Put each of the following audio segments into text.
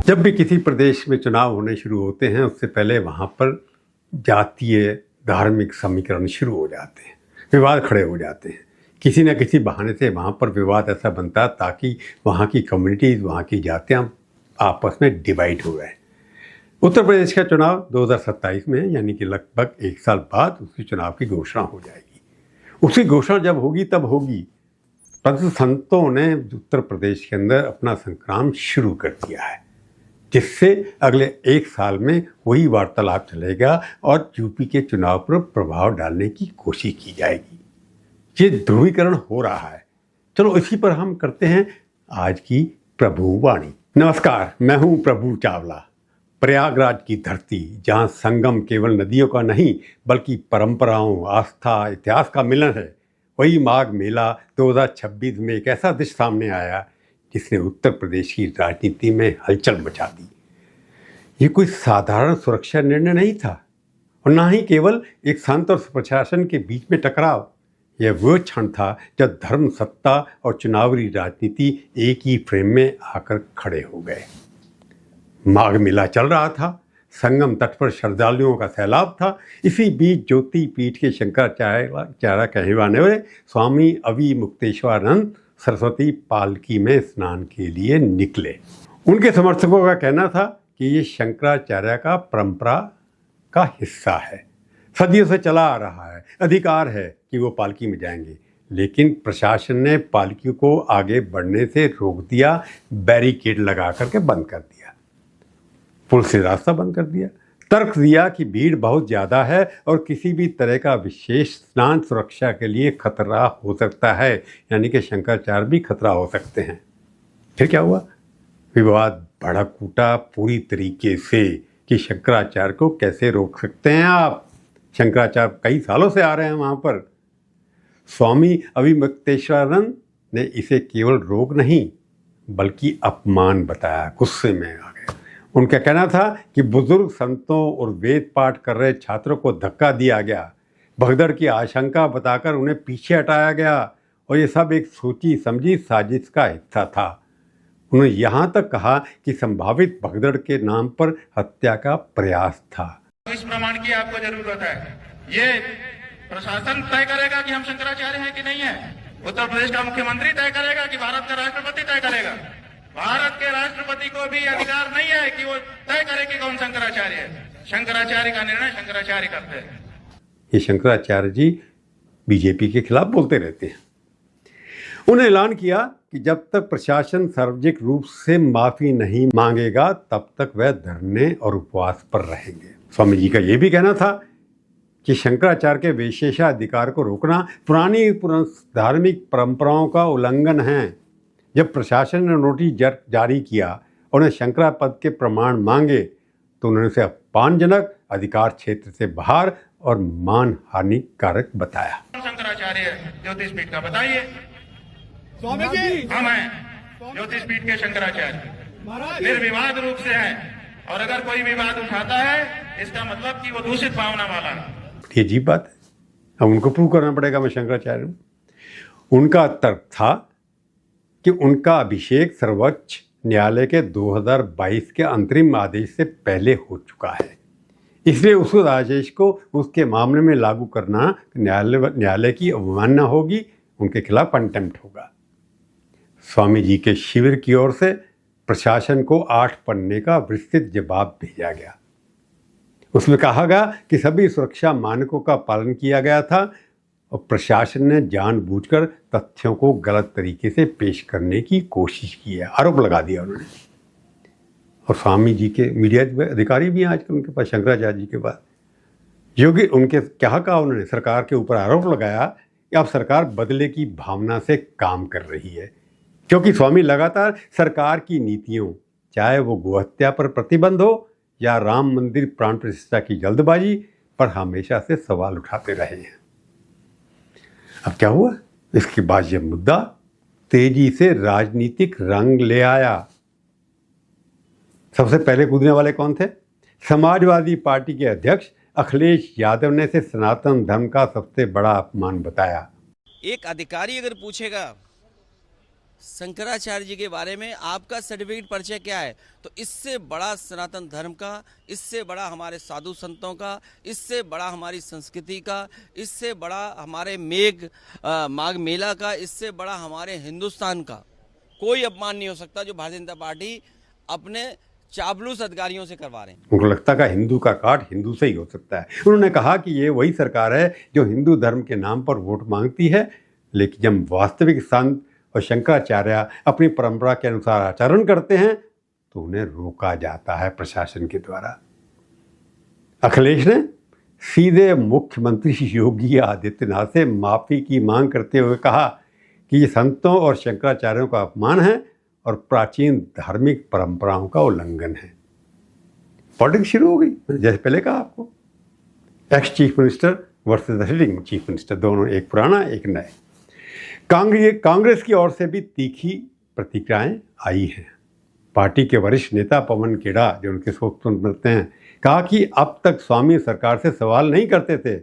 जब भी किसी प्रदेश में चुनाव होने शुरू होते हैं उससे पहले वहाँ पर जातीय धार्मिक समीकरण शुरू हो जाते हैं, विवाद खड़े हो जाते हैं। किसी न किसी बहाने से वहाँ पर विवाद ऐसा बनता ताकि वहाँ की कम्युनिटीज़, वहाँ की जातियाँ आपस में डिवाइड हो गए। उत्तर प्रदेश का चुनाव 2027 में यानी कि लगभग एक साल बाद उसके चुनाव की घोषणा हो जाएगी। उसकी घोषणा जब होगी तब होगी, परंतु संतों ने उत्तर प्रदेश के अंदर अपना संग्राम शुरू कर दिया है, जिससे अगले एक साल में वही वार्तालाप चलेगा और यूपी के चुनाव पर प्रभाव डालने की कोशिश की जाएगी। ये ध्रुवीकरण हो रहा है। चलो इसी पर हम करते हैं आज की प्रभु वाणी। नमस्कार, मैं हूं प्रभु चावला। प्रयागराज की धरती, जहां संगम केवल नदियों का नहीं बल्कि परंपराओं, आस्था, इतिहास का मिलन है, वही माघ मेला 2026 में एक ऐसा दृश्य सामने आया जिसने उत्तर प्रदेश की राजनीति में हलचल मचा दी। ये कोई साधारण सुरक्षा निर्णय नहीं था और ना ही केवल एक संत और प्रशासन के बीच में टकराव। यह वो क्षण था जब धर्म, सत्ता और चुनावी राजनीति एक ही फ्रेम में आकर खड़े हो गए। माघ मेला चल रहा था, संगम तट पर श्रद्धालुओं का सैलाब था। इसी बीच ज्योति पीठ के शंकराचार्य कहवाने वाले स्वामी अवि मुक्तेश्वरानंद सरस्वती पालकी में स्नान के लिए निकले। उनके समर्थकों का कहना था कि ये शंकराचार्य का परंपरा का हिस्सा है, सदियों से चला आ रहा है, अधिकार है कि वो पालकी में जाएंगे। लेकिन प्रशासन ने पालकी को आगे बढ़ने से रोक दिया, बैरिकेड लगा करके बंद कर दिया, पुल से रास्ता बंद कर दिया। तर्क दिया कि भीड़ बहुत ज़्यादा है और किसी भी तरह का विशेष स्नान सुरक्षा के लिए खतरा हो सकता है, यानी कि शंकराचार्य भी खतरा हो सकते हैं। फिर क्या हुआ? विवाद भड़क उठा पूरी तरीके से कि शंकराचार्य को कैसे रोक सकते हैं आप। शंकराचार्य कई सालों से आ रहे हैं वहाँ पर। स्वामी अविमुक्तेश्वरानंद ने इसे केवल रोक नहीं बल्कि अपमान बताया, गुस्से में आ गए। उनका कहना था कि बुजुर्ग संतों और वेद पाठ कर रहे छात्रों को धक्का दिया गया, भगदड़ की आशंका बताकर उन्हें पीछे हटाया गया और ये सब एक सोची समझी साजिश का हिस्सा था। उन्होंने यहाँ तक कहा कि संभावित भगदड़ के नाम पर हत्या का प्रयास था। इस प्रमाण की आपको जरूरत है। ये प्रशासन तय करेगा कि हम शंकराचार्य हैं कि नहीं है। उत्तर प्रदेश का मुख्यमंत्री तय करेगा कि भारत का राष्ट्रपति तय करेगा। भारत के राष्ट्रपति को भी अधिकार नहीं है कि वो तय करे कि कौन शंकराचार्य है। शंकराचार्य का निर्णय शंकराचार्य करते हैं। ये शंकराचार्य जी बीजेपी के खिलाफ बोलते रहते हैं। उन्हें ऐलान किया कि जब तक प्रशासन सार्वजनिक रूप से माफी नहीं मांगेगा तब तक वह धरने और उपवास पर रहेंगे। स्वामी जी का यह भी कहना था कि शंकराचार्य के विशेषाधिकार को रोकना पुरानी धार्मिक परंपराओं का उल्लंघन है। जब प्रशासन ने नोटिस जारी किया और उन्हें शंकरा पद के प्रमाण मांगे तो उन्होंने उसे अपमानजनक, अधिकार क्षेत्र से बाहर और मान हानिकारक बताया। शंकराचार्य ज्योतिष पीठ का बताइए। स्वामी जी, हम हैं ज्योतिष पीठ के शंकराचार्य, निर्विवाद रूप से हैं और अगर कोई विवाद उठाता है इसका मतलब कि वो दूषित भावना वाला है। ये अजीब बात है, अब उनको प्रूव करना पड़ेगा मैं शंकराचार्य हूँ। उनका तर्क था कि उनका अभिषेक सर्वोच्च न्यायालय के 2022 के अंतरिम आदेश से पहले हो चुका है, इसलिए उस आदेश को उसके मामले में लागू करना न्यायालय की अवमानना होगी, उनके खिलाफ कंटेम्प्ट होगा। स्वामी जी के शिविर की ओर से प्रशासन को 8 पन्ने का विस्तृत जवाब भेजा गया। उसमें कहा गया कि सभी सुरक्षा मानकों का पालन किया गया था और प्रशासन ने जानबूझकर तथ्यों को गलत तरीके से पेश करने की कोशिश की है, आरोप लगा दिया उन्होंने। और स्वामी जी के मीडिया अधिकारी भी हैं आजकल उनके पास, शंकराचार्य जी के पास। योगी उनके क्या कहा उन्होंने, सरकार के ऊपर आरोप लगाया कि अब सरकार बदले की भावना से काम कर रही है, क्योंकि स्वामी लगातार सरकार की नीतियों, चाहे वो गोहत्या पर प्रतिबंध हो या राम मंदिर प्राण प्रतिष्ठा की जल्दबाजी पर हमेशा से सवाल उठाते रहे हैं। अब क्या हुआ? इसके बाद यह मुद्दा तेजी से राजनीतिक रंग ले आया। सबसे पहले कूदने वाले कौन थे? समाजवादी पार्टी के अध्यक्ष अखिलेश यादव ने इसे सनातन धर्म का सबसे बड़ा अपमान बताया। एक अधिकारी अगर पूछेगा शंकराचार्य जी के बारे में आपका सर्टिफिकेट परिचय क्या है? तो इससे बड़ा सनातन धर्म का, इससे बड़ा हमारे साधु संतों का, इससे बड़ा हमारी संस्कृति का, इससे बड़ा हमारे माघ मेला का, इससे बड़ा हमारे हिंदुस्तान का कोई अपमान नहीं हो सकता जो भारतीय जनता पार्टी अपने चापलूस अधिकारियों से करवा रहे हैं। उनको लगता है हिंदू का काट हिंदू से ही हो सकता है। उन्होंने कहा कि ये वही सरकार है जो हिंदू धर्म के नाम पर वोट मांगती है, लेकिन जब वास्तविक संत और शंकराचार्य अपनी परंपरा के अनुसार आचरण करते हैं तो उन्हें रोका जाता है प्रशासन के द्वारा। अखिलेश ने सीधे मुख्यमंत्री योगी आदित्यनाथ से माफी की मांग करते हुए कहा कि ये संतों और शंकराचार्यों का अपमान है और प्राचीन धार्मिक परंपराओं का उल्लंघन है। पॉलिटिक्स शुरू हो गई, जैसे पहले कहा आपको, ex chief minister versus sitting chief minister, दोनों, एक पुराना एक नए। कांग्रेस की ओर से भी तीखी प्रतिक्रियाएं आई हैं। पार्टी के वरिष्ठ नेता पवन खेड़ा, जो उनके स्पोक्समैन बनते हैं, कहा कि अब तक स्वामी सरकार से सवाल नहीं करते थे,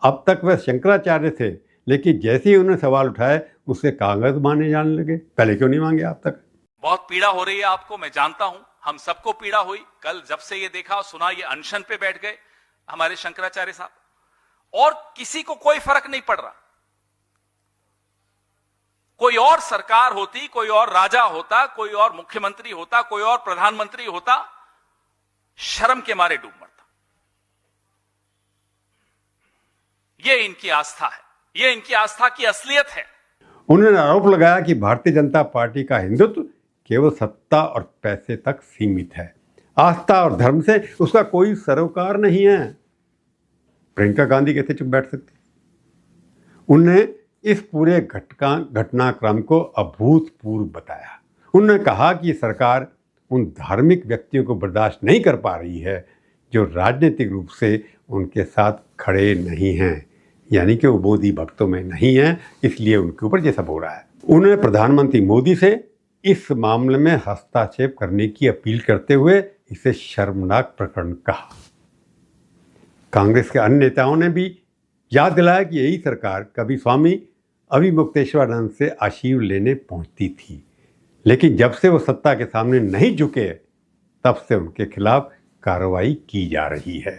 अब तक वह शंकराचार्य थे, लेकिन जैसे ही उन्होंने सवाल उठाए उससे कागज माने जाने लगे। पहले क्यों नहीं मांगे आप तक? बहुत पीड़ा हो रही है आपको, मैं जानता हूं, हम सबको पीड़ा हुई। कल जब से ये देखा और सुना, ये अनशन पे बैठ गए हमारे शंकराचार्य साहब, और किसी को कोई फर्क नहीं पड़ रहा। कोई और सरकार होती, कोई और राजा होता, कोई और मुख्यमंत्री होता, कोई और प्रधानमंत्री होता, शर्म के मारे डूब मरता। ये इनकी आस्था है, ये इनकी आस्था की असलियत है। उन्होंने आरोप लगाया कि भारतीय जनता पार्टी का हिंदुत्व केवल सत्ता और पैसे तक सीमित है, आस्था और धर्म से उसका कोई सरोकार नहीं है। प्रियंका गांधी कैसे चुप बैठ सकती? उन्होंने इस पूरे घटनाक्रम को अभूतपूर्व बताया। उन्होंने कहा कि सरकार उन धार्मिक व्यक्तियों को बर्दाश्त नहीं कर पा रही है जो राजनीतिक रूप से उनके साथ खड़े नहीं हैं, यानी कि वो मोदी भक्तों में नहीं हैं, इसलिए उनके ऊपर ये सब हो रहा है। उन्होंने प्रधानमंत्री मोदी से इस मामले में हस्तक्षेप करने की अपील करते हुए इसे शर्मनाक प्रकरण कहा। कांग्रेस के अन्य नेताओं ने भी याद दिलाया कि यही सरकार कभी स्वामी अभिमुक्तेश्वरानंद से आशीर्वाद लेने पहुंचती थी, लेकिन जब से वो सत्ता के सामने नहीं झुके तब से उनके खिलाफ कार्रवाई की जा रही है।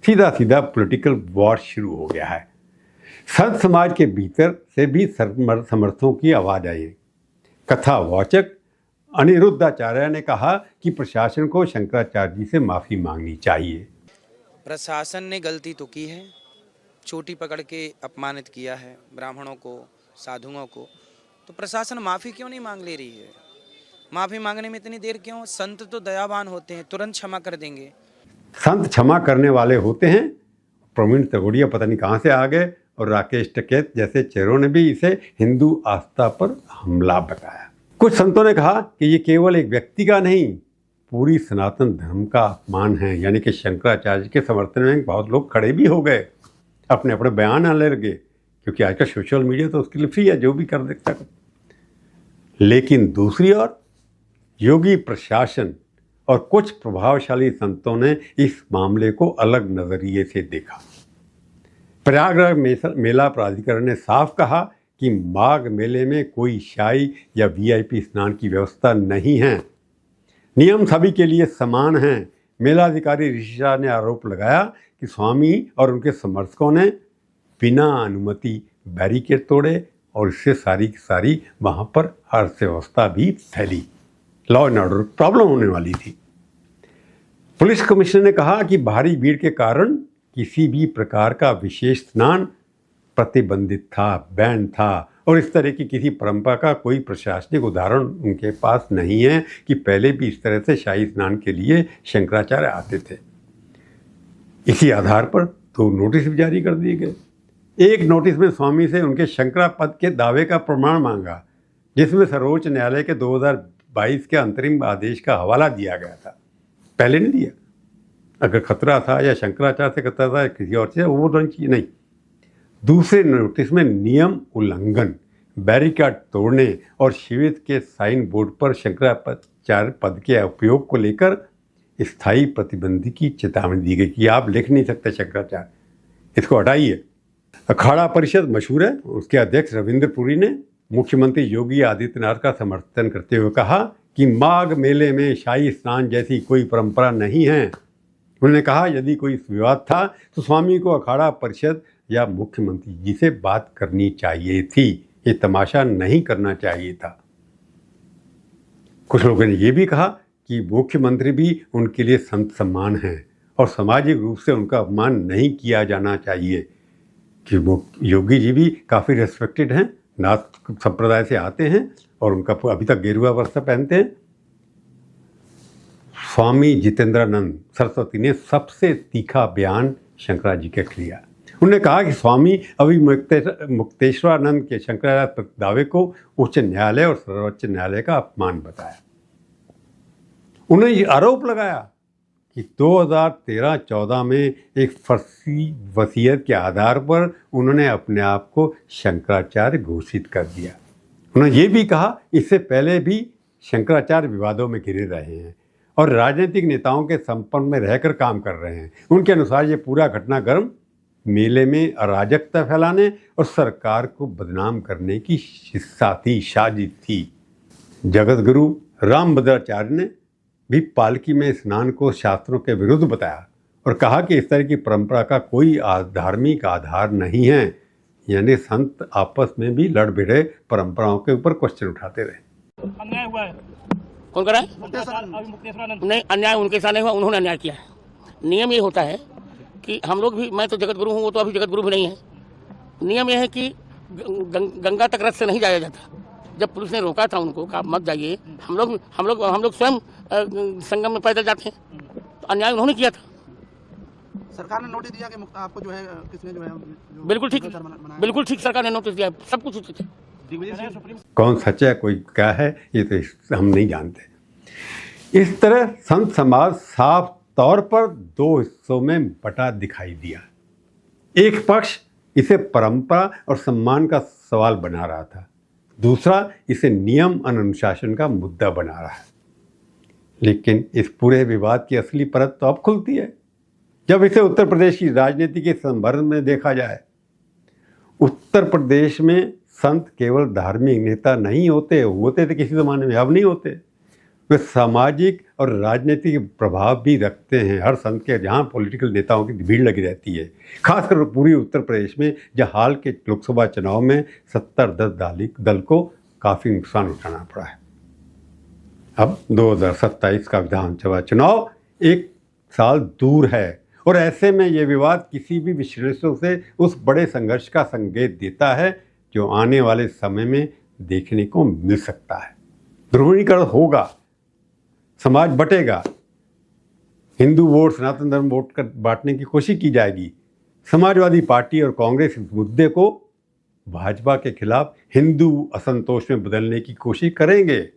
सीधा सीधा पॉलिटिकल वॉर शुरू हो गया है। संत समाज के भीतर से भी समर्थकों की आवाज आई। कथावाचक अनिरुद्धाचार्य ने कहा कि प्रशासन को शंकराचार्य जी से माफी मांगनी चाहिए। प्रशासन ने गलती तो की है, चोटी पकड़ के अपमानित किया है ब्राह्मणों को, साधुओं को, तो प्रशासन माफ़ी क्यों नहीं मांग ले रही है? माफ़ी मांगने में इतनी देर क्यों? संत तो दयावान होते हैं, तुरंत क्षमा कर देंगे। संत क्षमा करने वाले होते हैं। प्रवीण तगोड़िया पता नहीं कहाँ से आ गए और राकेश टिकैत जैसे चेहरों ने भी इसे हिंदू आस्था पर हमला बताया। कुछ संतों ने कहा कि ये केवल एक व्यक्ति का नहीं, पूरी सनातन धर्म का अपमान है, यानी कि शंकराचार्य के समर्थन में बहुत लोग खड़े भी हो गए, अपने अपने बयान आने लगे, क्योंकि आजकल सोशल मीडिया तो उसके लिए फ्री है, जो भी कर सकता है। लेकिन दूसरी ओर योगी प्रशासन और कुछ प्रभावशाली संतों ने इस मामले को अलग नजरिए से देखा। प्रयागराज मेला प्राधिकरण ने साफ कहा कि माघ मेले में कोई शाही या वीआईपी स्नान की व्यवस्था नहीं है, नियम सभी के लिए समान हैं। मेलाधिकारी ऋषि शाह ने आरोप लगाया कि स्वामी और उनके समर्थकों ने बिना अनुमति बैरिकेड तोड़े और इससे सारी की सारी वहाँ पर अर्थव्यवस्था भी फैली, लॉ एंड ऑर्डर प्रॉब्लम होने वाली थी। पुलिस कमिश्नर ने कहा कि भारी भीड़ के कारण किसी भी प्रकार का विशेष स्नान प्रतिबंधित था, बैन था, और इस तरह की किसी परंपरा का कोई प्रशासनिक उदाहरण उनके पास नहीं है कि पहले भी इस तरह से शाही स्नान के लिए शंकराचार्य आते थे। इसी आधार पर 2 नोटिस भी जारी कर दिए गए। एक नोटिस में स्वामी से उनके शंकरा पद के दावे का प्रमाण मांगा, जिसमें सर्वोच्च न्यायालय के 2022 के अंतरिम आदेश का हवाला दिया गया था, पहले नहीं दिया। अगर खतरा था या शंकराचार्य से खतरा था या किसी और से, वो नहीं। दूसरे नोटिस में नियम उल्लंघन, बैरिकेड तोड़ने और शिविर के साइन बोर्ड पर शंकराचार्य पद के उपयोग को लेकर स्थायी प्रतिबंध की चेतावनी दी गई कि आप लिख नहीं सकते शंकराचार्य, इसको हटाइए। अखाड़ा परिषद मशहूर है, उसके अध्यक्ष रविंद्र पुरी ने मुख्यमंत्री योगी आदित्यनाथ का समर्थन करते हुए कहा कि माघ मेले में शाही स्नान जैसी कोई परंपरा नहीं है। उन्होंने कहा यदि कोई विवाद था तो स्वामी को अखाड़ा परिषद या मुख्यमंत्री जी से बात करनी चाहिए थी, ये तमाशा नहीं करना चाहिए था। कुछ लोगों ने ये भी कहा कि मुख्यमंत्री भी उनके लिए संत सम्मान हैं और सामाजिक रूप से उनका अपमान नहीं किया जाना चाहिए कि वो योगी जी भी काफ़ी रेस्पेक्टेड हैं, नाथ संप्रदाय से आते हैं और उनका अभी तक गेरुआ वस्त्र पहनते हैं। स्वामी जितेंद्रानंद सरस्वती ने सबसे तीखा बयान शंकराचार्य जी के लिया। उन्होंने कहा कि स्वामी अभी मुक्तेश्वरानंद के शंकराचार्य दावे को उच्च न्यायालय और सर्वोच्च न्यायालय का अपमान बताया। उन्होंने ये आरोप लगाया कि 2013-14 में एक फर्जी वसीयत के आधार पर उन्होंने अपने आप को शंकराचार्य घोषित कर दिया। उन्होंने ये भी कहा इससे पहले भी शंकराचार्य विवादों में घिरे रहे हैं और राजनीतिक नेताओं के संपर्क में रहकर काम कर रहे हैं। उनके अनुसार ये पूरा घटनाक्रम मेले में अराजकता फैलाने और सरकार को बदनाम करने की हिस्सा थी, साजिश थी। जगत गुरु रामभद्राचार्य ने भी पालकी में स्नान को शास्त्रों के विरुद्ध बताया और कहा कि इस तरह की परंपरा का कोई धार्मिक आधार नहीं है। यानी संत आपस में भी लड़ भिड़े परंपराओं के ऊपर क्वेश्चन उठाते रहे। अन्याय हुआ है। कौन करा है? मुक्तेश्वरानंद। नहीं, अन्याय उनके साथ नहीं हुआ, उन्होंने अन्याय किया है। नियम ये होता है कि हम लोग भी, मैं तो जगत गुरु हूँ, वो तो अभी जगत गुरु भी नहीं है। नियम यह है कि गंगा तक रथ से नहीं जाया जाता। जब पुलिस ने रोका था उनको कहा मत जाइए, हम लोग स्वयं संगम में पैदल जाते हैं, तो अन्याय उन्होंने किया था। सरकार ने नोटिस दिया कि आपको जो है किसने जो है बिल्कुल ठीक सरकार ने नोटिस दिया, सब कुछ उचित है। कौन सच है कोई क्या है ये तो हम नहीं जानते। इस तरह संत समाज साफ तौर पर दो हिस्सों में बटा दिखाई दिया। एक पक्ष इसे परंपरा और सम्मान का सवाल बना रहा था, दूसरा इसे नियम और अनुशासन का मुद्दा बना रहा है। लेकिन इस पूरे विवाद की असली परत तो अब खुलती है जब इसे उत्तर प्रदेश की राजनीति के संदर्भ में देखा जाए। उत्तर प्रदेश में संत केवल धार्मिक नेता नहीं होते थे किसी ज़माने में, अब नहीं होते। वे सामाजिक और राजनीतिक प्रभाव भी रखते हैं। हर संत के जहाँ पॉलिटिकल नेताओं की भीड़ लगी रहती है, खासकर पूरी उत्तर प्रदेश में, जहाँ हाल के लोकसभा चुनाव में 70-10 दल को काफ़ी नुकसान उठाना पड़ा है। अब 2027 का विधानसभा चुनाव एक साल दूर है और ऐसे में ये विवाद किसी भी विश्लेषण से उस बड़े संघर्ष का संकेत देता है जो आने वाले समय में देखने को मिल सकता है। ध्रुवीकरण होगा, समाज बटेगा, हिंदू वोट सनातन धर्म वोट कर बांटने की कोशिश की जाएगी। समाजवादी पार्टी और कांग्रेस इस मुद्दे को भाजपा के खिलाफ हिंदू असंतोष में बदलने की कोशिश करेंगे।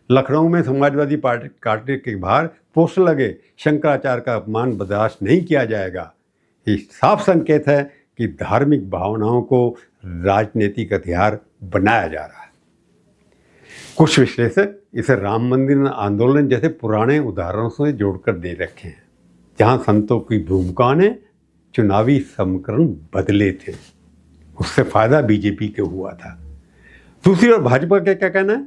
लखनऊ में समाजवादी पार्टी के बाहर पोस्टर लगे, शंकराचार्य का अपमान बर्दाश्त नहीं किया जाएगा। ये साफ संकेत है कि धार्मिक भावनाओं को राजनीतिक हथियार बनाया जा रहा है। कुछ विश्लेषक इसे राम मंदिर आंदोलन जैसे पुराने उदाहरणों से जोड़कर दे रखे हैं, जहां संतों की भूमिका ने चुनावी समीकरण बदले थे। उससे फायदा बीजेपी को हुआ था। दूसरी ओर भाजपा का क्या कहना है?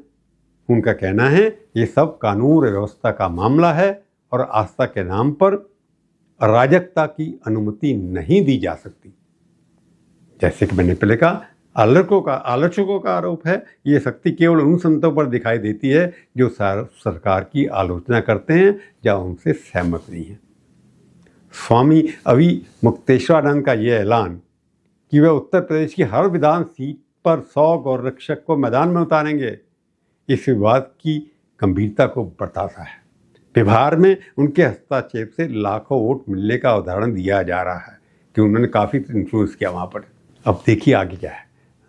उनका कहना है ये सब कानून व्यवस्था का मामला है और आस्था के नाम पर अराजकता की अनुमति नहीं दी जा सकती। जैसे कि मैंने पहले कहा, आलोचकों का आरोप है ये शक्ति केवल उन संतों पर दिखाई देती है जो सरकार की आलोचना करते हैं या उनसे सहमत नहीं है। स्वामी अभी मुक्तेश्वरानंद का ये ऐलान कि वे उत्तर प्रदेश की हर विधान सीट पर 100 गौरक्षक को मैदान में उतारेंगे, इस विवाद की गंभीरता को बताता है। बिहार में उनके हस्तक्षेप से लाखों वोट मिलने का उदाहरण दिया जा रहा है कि उन्होंने काफ़ी इन्फ्लुएंस किया वहाँ पर। अब देखिए आगे क्या है।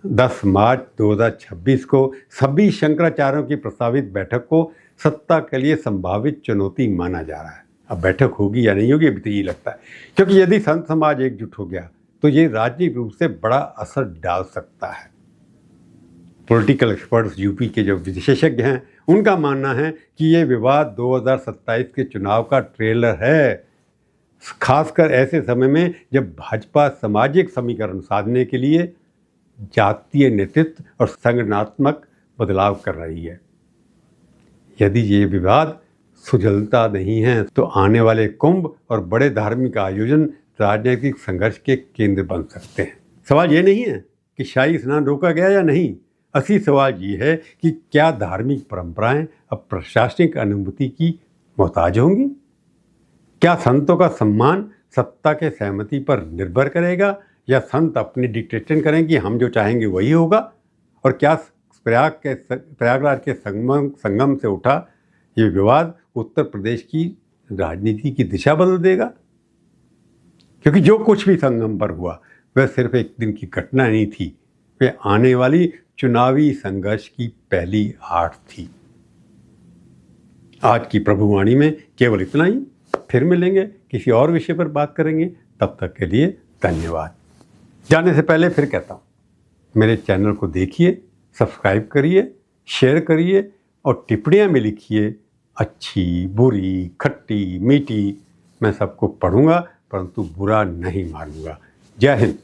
10 मार्च 2026 को सभी शंकराचार्यों की प्रस्तावित बैठक को सत्ता के लिए संभावित चुनौती माना जा रहा है। अब बैठक होगी या नहीं होगी अभी तो ये लगता है, क्योंकि यदि संत समाज एकजुट हो गया तो ये राजनीतिक रूप से बड़ा असर डाल सकता है। पॉलिटिकल एक्सपर्ट्स यूपी के जो विशेषज्ञ हैं उनका मानना है कि ये विवाद 2027 के चुनाव का ट्रेलर है, खासकर ऐसे समय में जब भाजपा सामाजिक समीकरण साधने के लिए जातीय नेतृत्व और संगठनात्मक बदलाव कर रही है। यदि ये विवाद सुलझता नहीं है तो आने वाले कुंभ और बड़े धार्मिक आयोजन राजनीतिक संघर्ष के केंद्र बन सकते हैं। सवाल ये नहीं है कि शाही स्नान रोका गया या नहीं, असली सवाल ये है कि क्या धार्मिक परंपराएं अब प्रशासनिक अनुमति की मोहताज होंगी? क्या संतों का सम्मान सत्ता के सहमति पर निर्भर करेगा या संत अपनी डिक्टेशन करें कि हम जो चाहेंगे वही होगा? और क्या प्रयागराज के संगम से उठा ये विवाद उत्तर प्रदेश की राजनीति की दिशा बदल देगा? क्योंकि जो कुछ भी संगम पर हुआ वह सिर्फ एक दिन की घटना नहीं थी, वह आने वाली चुनावी संघर्ष की पहली आठ थी। आज की प्रभुवाणी में केवल इतना ही। फिर मिलेंगे, किसी और विषय पर बात करेंगे। तब तक के लिए धन्यवाद। जाने से पहले फिर कहता हूँ, मेरे चैनल को देखिए, सब्सक्राइब करिए, शेयर करिए और टिप्पणियाँ में लिखिए, अच्छी, बुरी, खट्टी, मीठी। मैं सबको पढ़ूंगा परंतु बुरा नहीं मानूंगा। जय हिंद।